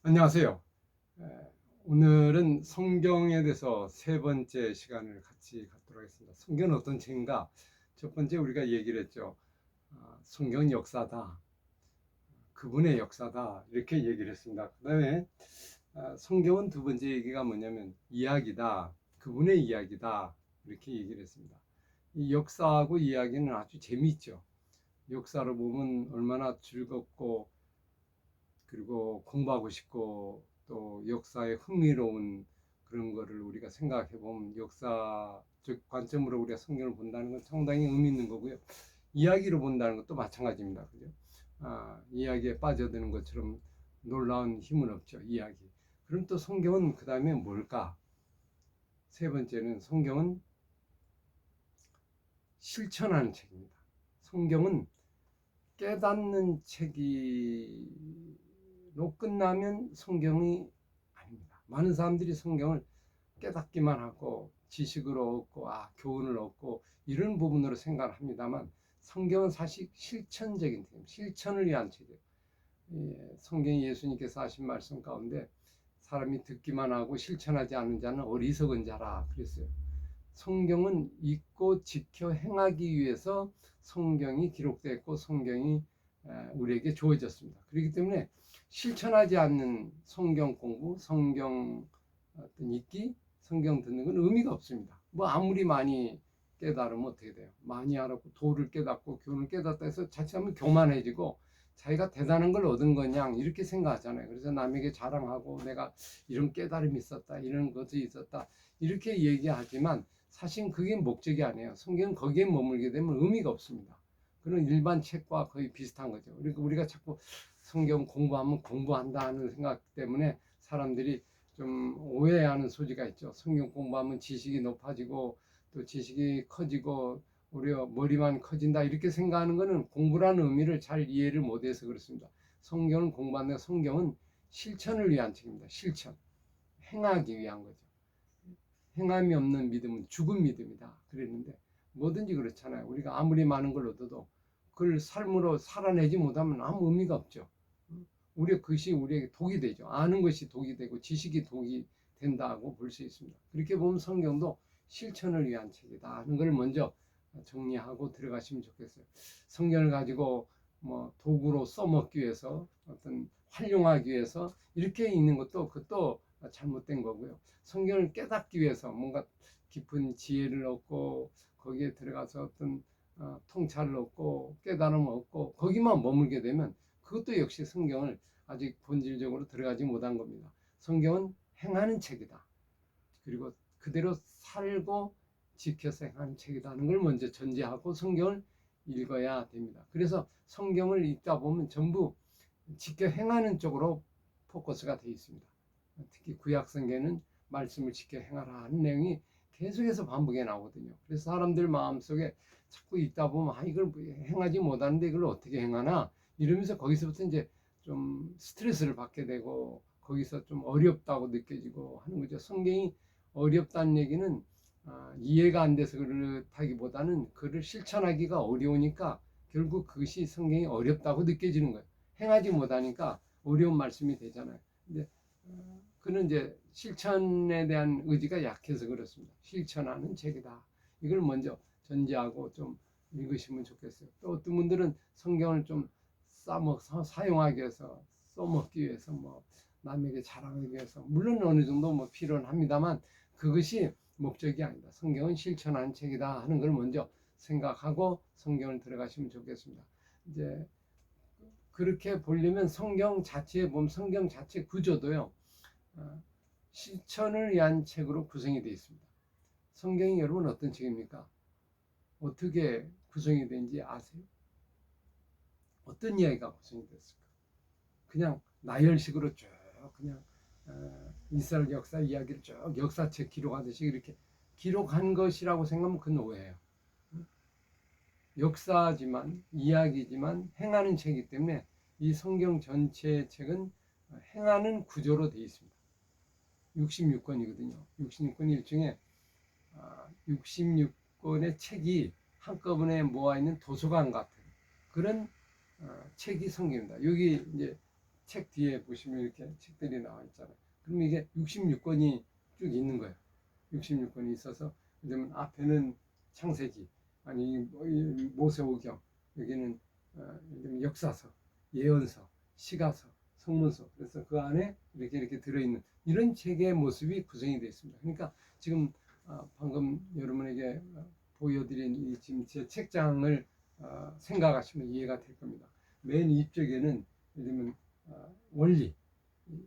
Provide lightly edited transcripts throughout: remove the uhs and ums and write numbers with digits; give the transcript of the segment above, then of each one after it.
안녕하세요. 에, 오늘은 성경에 대해서 세 번째 시간을 같이 갖도록 하겠습니다. 성경은 어떤 책인가? 첫 번째 우리가 얘기를 했죠. 성경은 역사다. 그분의 역사다. 이렇게 얘기를 했습니다. 그 다음에 성경은 두 번째 얘기가 뭐냐면 이야기다. 그분의 이야기다. 이렇게 얘기를 했습니다. 이 역사하고 이야기는 아주 재미있죠. 역사를 보면 얼마나 즐겁고 그리고 공부하고 싶고 또 역사의 흥미로운 그런 거를 우리가 생각해 보면 역사적 관점으로 우리가 성경을 본다는 건 상당히 의미 있는 거고요. 이야기로 본다는 것도 마찬가지입니다. 그죠? 이야기에 빠져드는 것처럼 놀라운 힘은 없죠. 이야기. 그럼 또 성경은 그 다음에 뭘까? 세 번째는 성경은 실천하는 책입니다. 성경은 깨닫는 책이로 끝나면 성경이 아닙니다. 많은 사람들이 성경을 깨닫기만 하고 지식으로 얻고 교훈을 얻고 이런 부분으로 생각을 합니다만 성경은 사실 실천적인 책입니다. 실천을 위한 책이에요. 성경이 예수님께서 하신 말씀 가운데 사람이 듣기만 하고 실천하지 않는 자는 어리석은 자라 그랬어요. 성경은 읽고 지켜 행하기 위해서 성경이 기록되었고 성경이 우리에게 주어졌습니다. 그렇기 때문에 실천하지 않는 성경 공부, 성경 어떤 읽기, 성경 듣는 건 의미가 없습니다. 뭐 아무리 많이 깨달으면 어떻게 돼요? 많이 알았고 도를 깨닫고 교훈을 깨닫다 해서 자칫하면 교만해지고 자기가 대단한 걸 얻은 거냐 이렇게 생각하잖아요. 그래서 남에게 자랑하고 내가 이런 깨달음이 있었다, 이런 것이 있었다 이렇게 얘기하지만 사실 그게 목적이 아니에요. 성경은 거기에 머물게 되면 의미가 없습니다. 그런 일반 책과 거의 비슷한 거죠. 그러니까 우리가 자꾸 성경 공부하면 공부한다는 생각 때문에 사람들이 좀 오해하는 소지가 있죠. 성경 공부하면 지식이 높아지고 또 지식이 커지고 우리가 머리만 커진다 이렇게 생각하는 것은 공부라는 의미를 잘 이해를 못해서 그렇습니다. 성경은 공부하는데 성경은 실천을 위한 책입니다. 실천, 행하기 위한 거죠. 행함이 없는 믿음은 죽은 믿음이다 그랬는데 뭐든지 그렇잖아요. 우리가 아무리 많은 걸 얻어도 그걸 삶으로 살아내지 못하면 아무 의미가 없죠. 우리 그것이 우리에게 독이 되죠. 아는 것이 독이 되고 지식이 독이 된다고 볼 수 있습니다. 그렇게 보면 성경도 실천을 위한 책이다 하는 걸 먼저 정리하고 들어가시면 좋겠어요. 성경을 가지고 뭐 도구로 써먹기 위해서 어떤 활용하기 위해서 이렇게 있는 것도 그것도 잘못된 거고요. 성경을 깨닫기 위해서 뭔가 깊은 지혜를 얻고 거기에 들어가서 어떤 통찰을 얻고 깨달음을 얻고 거기만 머물게 되면 그것도 역시 성경을 아직 본질적으로 들어가지 못한 겁니다. 성경은 행하는 책이다. 그리고 그대로 살고 지켜서 행하는 책이라는 걸 먼저 전제하고 성경을 읽어야 됩니다. 그래서 성경을 읽다 보면 전부 지켜 행하는 쪽으로 포커스가 되어 있습니다. 특히 구약 성경은 말씀을 지켜 행하라 하는 내용이 계속해서 반복해 나오거든요. 그래서 사람들 마음속에 자꾸 읽다 보면 이걸 행하지 못하는데 이걸 어떻게 행하나 이러면서 거기서부터 이제 좀 스트레스를 받게 되고 거기서 좀 어렵다고 느껴지고 하는 거죠. 성경이 어렵다는 얘기는 이해가 안 돼서 그렇다기보다는 그를 실천하기가 어려우니까 결국 그것이 성경이 어렵다고 느껴지는 거예요. 행하지 못하니까 어려운 말씀이 되잖아요. 근데 그는 이제 실천에 대한 의지가 약해서 그렇습니다. 실천하는 책이다. 이걸 먼저 전제하고 좀 읽으시면 좋겠어요. 또 어떤 분들은 성경을 좀 사용하기 위해서 써먹기 위해서 뭐 남에게 자랑하기 위해서 물론 어느 정도 뭐 필요는 합니다만 그것이 목적이 아니다. 성경은 실천하는 책이다 하는 걸 먼저 생각하고 성경을 들어가시면 좋겠습니다. 이제 그렇게 보려면 성경 자체에 보면 성경 자체 구조도요. 실천을 위한 책으로 구성이 되어 있습니다. 성경이 여러분 어떤 책입니까? 어떻게 구성이 된지 아세요? 어떤 이야기가 구성이 됐을까? 그냥 나열식으로 쭉 그냥 이스라엘 역사 이야기를 쭉 역사책 기록하듯이 이렇게 기록한 것이라고 생각하면 그건 오해예요. 역사지만 이야기지만 행하는 책이기 때문에 이 성경 전체 책은 행하는 구조로 되어 있습니다. 66권이거든요. 66권이 일종의 66권의 책이 한꺼번에 모아있는 도서관 같은 그런 책이 성경입니다. 여기 이제 책 뒤에 보시면 이렇게 책들이 나와 있잖아요. 그럼 이게 66권이 쭉 있는 거예요. 66권이 있어서 그러면 앞에는 창세기, 아니 모세오경, 여기는 역사서, 예언서, 시가서, 성문서. 그래서 그 안에 이렇게 들어있는 이런 책의 모습이 구성이 되어 있습니다. 그러니까 지금 방금 여러분에게 보여드린 이 지금 제 책장을 생각하시면 이해가 될 겁니다. 맨 위쪽에는 예를 들면 원리,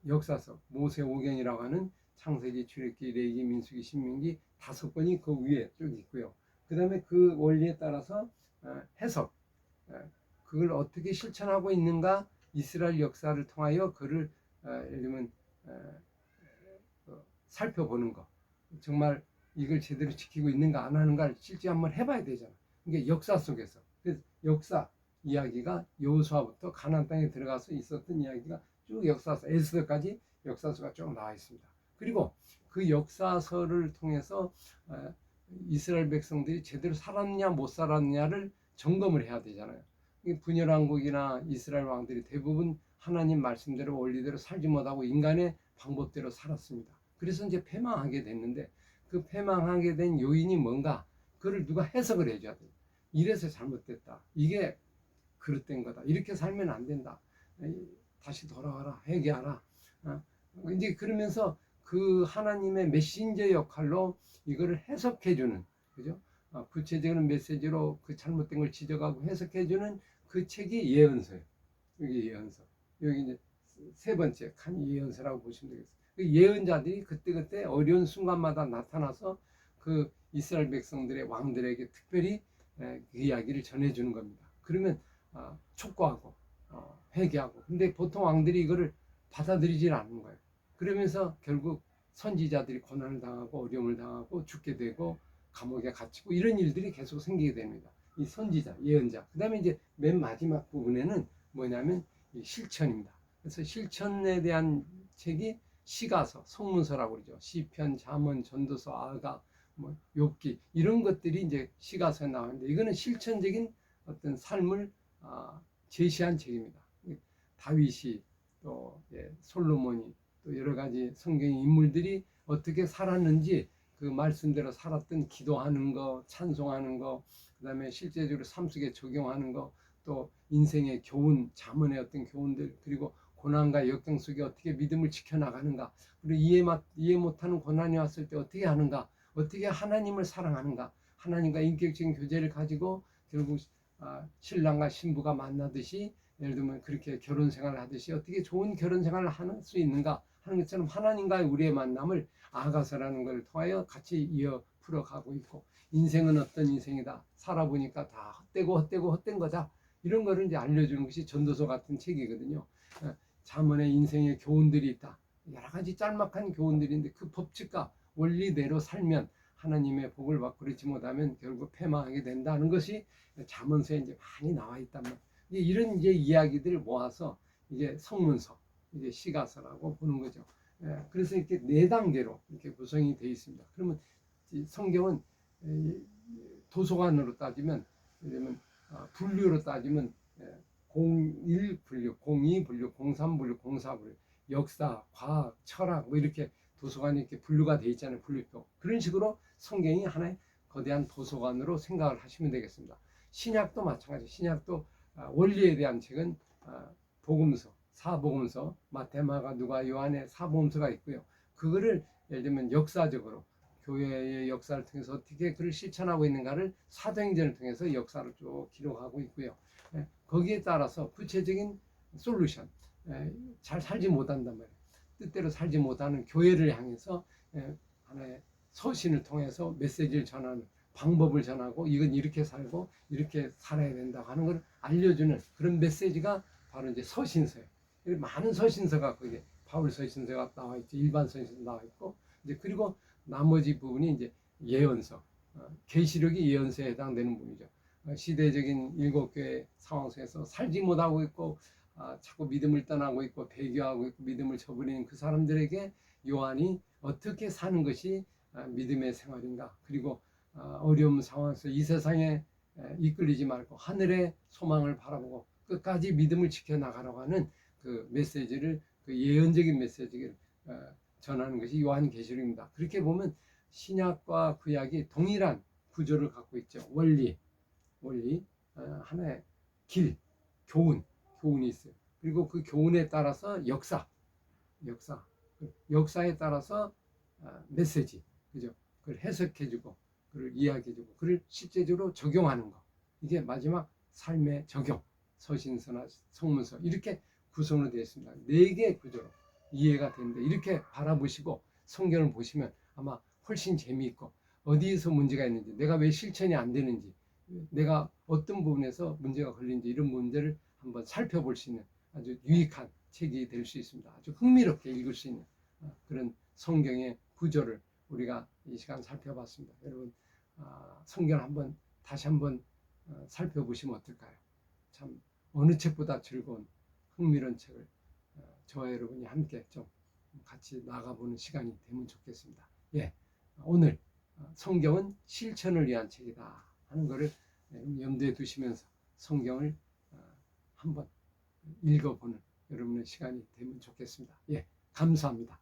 역사서, 모세오경이라고 하는 창세기, 출애굽기, 레위기, 민수기, 신명기 5권이 그 위에 쭉 있고요. 그 다음에 그 원리에 따라서 해석, 그걸 어떻게 실천하고 있는가, 이스라엘 역사를 통하여 그를 예를 들면 살펴보는 거, 정말 이걸 제대로 지키고 있는가 안 하는가를 실제 한번 해봐야 되잖아. 이게 역사 속에서, 그래서 역사 이야기가 여호수아부터 가나안 땅에 들어가서 있었던 이야기가 쭉 역사서 에스더까지 역사서가 쭉 나와 있습니다. 그리고 그 역사서를 통해서 이스라엘 백성들이 제대로 살았냐 못 살았냐를 점검을 해야 되잖아요. 분열왕국이나 이스라엘 왕들이 대부분 하나님 말씀대로 원리대로 살지 못하고 인간의 방법대로 살았습니다. 그래서 이제 패망하게 됐는데, 그 패망하게 된 요인이 뭔가, 그걸 누가 해석을 해줘야 돼요. 이래서 잘못됐다, 이게 그릇된 거다, 이렇게 살면 안 된다, 다시 돌아와라, 회개하라. 이제 그러면서 그 하나님의 메신저 역할로 이거를 해석해주는, 그죠? 구체적인 메시지로 그 잘못된 걸 지적하고 해석해주는 그 책이 예언서예요. 여기 예언서. 여기 이제 세 번째 칸 예언서라고 보시면 되겠어요. 그 예언자들이 그때그때 어려운 순간마다 나타나서 그 이스라엘 백성들의 왕들에게 특별히 그 이야기를 전해주는 겁니다. 그러면 촉구하고 회개하고. 근데 보통 왕들이 이거를 받아들이질 않는 거예요. 그러면서 결국 선지자들이 고난을 당하고 어려움을 당하고 죽게 되고 감옥에 갇히고 이런 일들이 계속 생기게 됩니다. 이 선지자, 예언자. 그 다음에 이제 맨 마지막 부분에는 뭐냐면 이 실천입니다. 그래서 실천에 대한 책이 시가서, 성문서라고 그러죠. 시편, 잠언, 전도서, 아가, 뭐 욥기, 이런 것들이 이제 시가서에 나오는데, 이거는 실천적인 어떤 삶을 제시한 책입니다. 다윗이 또 솔로몬이 또 여러 가지 성경의 인물들이 어떻게 살았는지 그 말씀대로 살았던, 기도하는 거, 찬송하는 거, 그 다음에 실제적으로 삶 속에 적용하는 거, 또 인생의 교훈, 잠언의 어떤 교훈들, 그리고 고난과 역경 속에 어떻게 믿음을 지켜나가는가, 그리고 이해 못하는 고난이 왔을 때 어떻게 하는가, 어떻게 하나님을 사랑하는가, 하나님과 인격적인 교제를 가지고 결국 신랑과 신부가 만나듯이, 예를 들면 그렇게 결혼 생활을 하듯이 어떻게 좋은 결혼 생활을 할 수 있는가 하는 것처럼 하나님과의 우리의 만남을 아가서라는 걸 통하여 같이 이어 풀어가고 있고, 인생은 어떤 인생이다, 살아보니까 다 헛되고 헛된 거다, 이런 거를 이제 알려주는 것이 전도서 같은 책이거든요. 잠언의 인생의 교훈들이 있다, 여러 가지 짤막한 교훈들인데 그 법칙과 원리대로 살면 하나님의 복을 받고 그렇지 못하면 결국 패망하게 된다는 것이 잠언서에 이제 많이 나와 있단 말이에요. 이런 이제 이야기들을 모아서 이게 성문서, 이제 시가서라고 보는 거죠. 그래서 이렇게 4단계로 이렇게 구성이 되어 있습니다. 그러면 성경은 도서관으로 따지면, 예를 분류로 따지면 01 분류, 02 분류, 03 분류, 04 분류, 역사, 과학, 철학, 뭐 이렇게 도서관이 이렇게 분류가 되어 있잖아요. 분류표. 그런 식으로 성경이 하나의 거대한 도서관으로 생각을 하시면 되겠습니다. 신약도 마찬가지. 신약도 원리에 대한 책은 복음서, 사복음서, 마태, 마가, 누가, 요한의 사복음서가 있고요. 그거를 예를 들면 역사적으로 교회의 역사를 통해서 어떻게 그를 실천하고 있는가를 사도행전을 통해서 역사를 쭉 기록하고 있고요. 거기에 따라서 구체적인 솔루션, 잘 살지 못한단 말이에요. 뜻대로 살지 못하는 교회를 향해서 하나의 서신을 통해서 메시지를 전하는, 방법을 전하고 이건 이렇게 살고 이렇게 살아야 된다고 하는 걸 알려주는 그런 메시지가 바로 이제 서신서예요. 많은 서신서가 거기에 바울 서신서가 나와 있죠. 일반 서신서 나와 있고, 이제 그리고 나머지 부분이 이제 예언서, 계시록이 예언서에 해당되는 부분이죠. 시대적인 7교회 상황 속에서 살지 못하고 있고 자꾸 믿음을 떠나고 있고 배교하고 있고 믿음을 저버리는 그 사람들에게 요한이 어떻게 사는 것이 믿음의 생활인가, 그리고 어려운 상황에서 이 세상에 이끌리지 말고 하늘의 소망을 바라보고 끝까지 믿음을 지켜나가라고 하는 그 메시지를 그 예언적인 메시지를 전하는 것이 요한계시록입니다. 그렇게 보면 신약과 구약이 동일한 구조를 갖고 있죠. 원리, 하나의 길, 교훈이 있어요. 그리고 그 교훈에 따라서 역사에 따라서 메시지, 그죠? 그걸 해석해주고, 그걸 이야기해주고, 그걸 실제적으로 적용하는 거. 이게 마지막 삶의 적용, 서신서나 성문서 이렇게 구성으로 되어 있습니다. 4개의 구조로 이해가 되는데 이렇게 바라보시고 성경을 보시면 아마 훨씬 재미있고 어디에서 문제가 있는지, 내가 왜 실천이 안 되는지, 내가 어떤 부분에서 문제가 걸리는지 이런 문제를 한번 살펴볼 수 있는 아주 유익한 책이 될 수 있습니다. 아주 흥미롭게 읽을 수 있는 그런 성경의 구조를 우리가 이 시간 살펴봤습니다. 여러분 성경을 다시 한번 살펴보시면 어떨까요? 참 어느 책보다 즐거운 흥미로운 책을 저와 여러분이 함께 좀 같이 나가보는 시간이 되면 좋겠습니다. 예, 오늘 성경은 실천을 위한 책이다 하는 것을 염두에 두시면서 성경을 한번 읽어보는 여러분의 시간이 되면 좋겠습니다. 예, 감사합니다.